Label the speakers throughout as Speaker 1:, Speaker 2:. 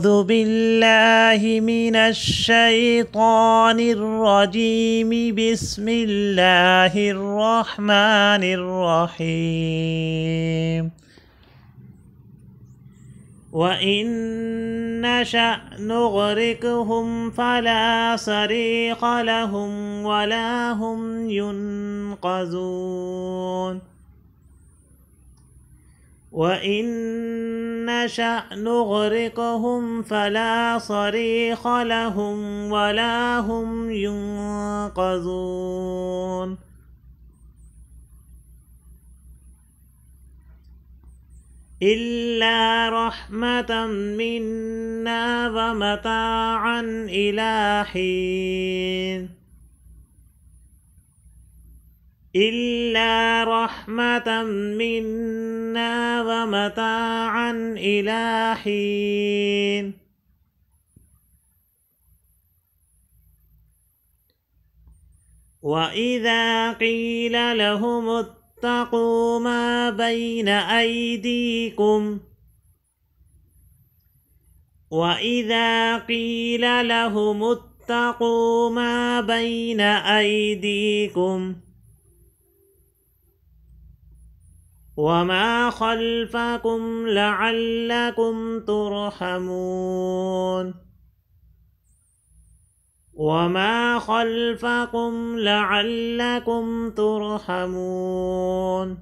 Speaker 1: أعوذ بالله من الشيطان الرجيم. بسم الله الرحمن الرحيم. وإن نشأ نغرقهم فلا صريخ لهم ولا هم ينقذون. وإن نشأ نغرقهم فلا صريخ لهم ولا هم ينقذون. إلا رحمة منا ومتاعا إلى حين. إلا رحمة منا ومتاعا إلى حين. وإذا قيل لهم اتقوا ما بين أيديكم وإذا قيل لهم اتقوا ما بين أيديكم وما خلفكم لعلكم ترحمون. وما خلفكم لعلكم ترحمون.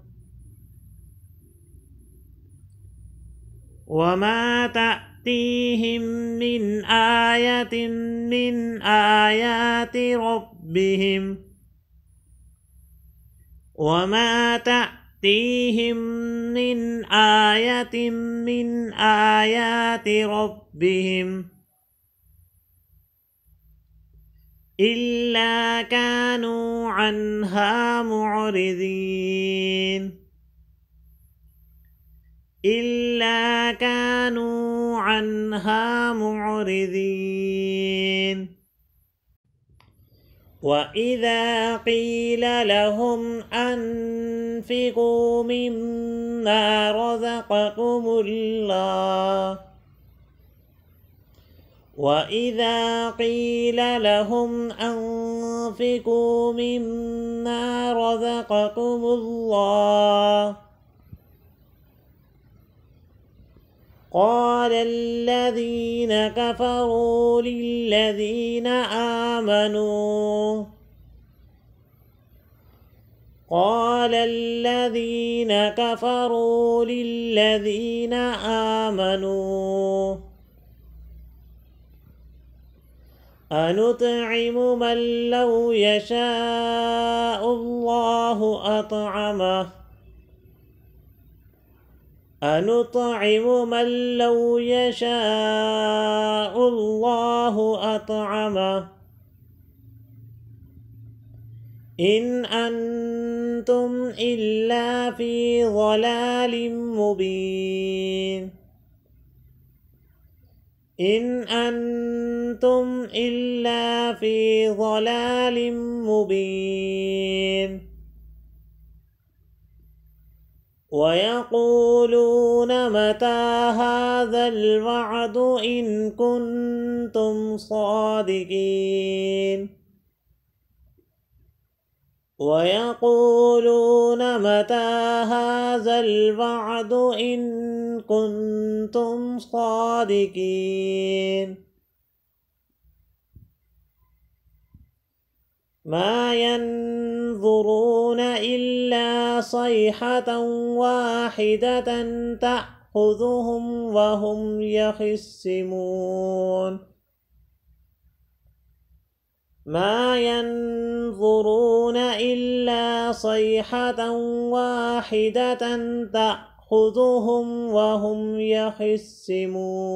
Speaker 1: وما تأتيهم من آية من آيات ربهم وما تأتيهم من آية من آيات ربهم إلا كانوا عنها معرضين. إلا كانوا عنها معرضين. وإذا قيل لهم أنفقوا مما رزقكم الله وإذا قيل لهم أنفقوا مما رزقكم الله قال الذين كفروا للذين آمنوا أنطعم من لو يشاء الله أطعمه أنطعم من لو يشاء الله أطعمه إن أنتم إلا في ضلال مبين. إن أنتم إلا في ضلال مبين. ويقولون متى هذا الوعد إن كنتم صادقين. ويقولون متى هذا الوعد إن كنتم صادقين. ما ينظرون إلا صيحة واحدة تأخذهم وهم يخصمون. ما ينظرون إلا صيحة واحدة تأخذهم وهم يخصمون.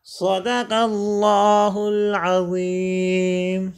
Speaker 1: صدق الله العظيم.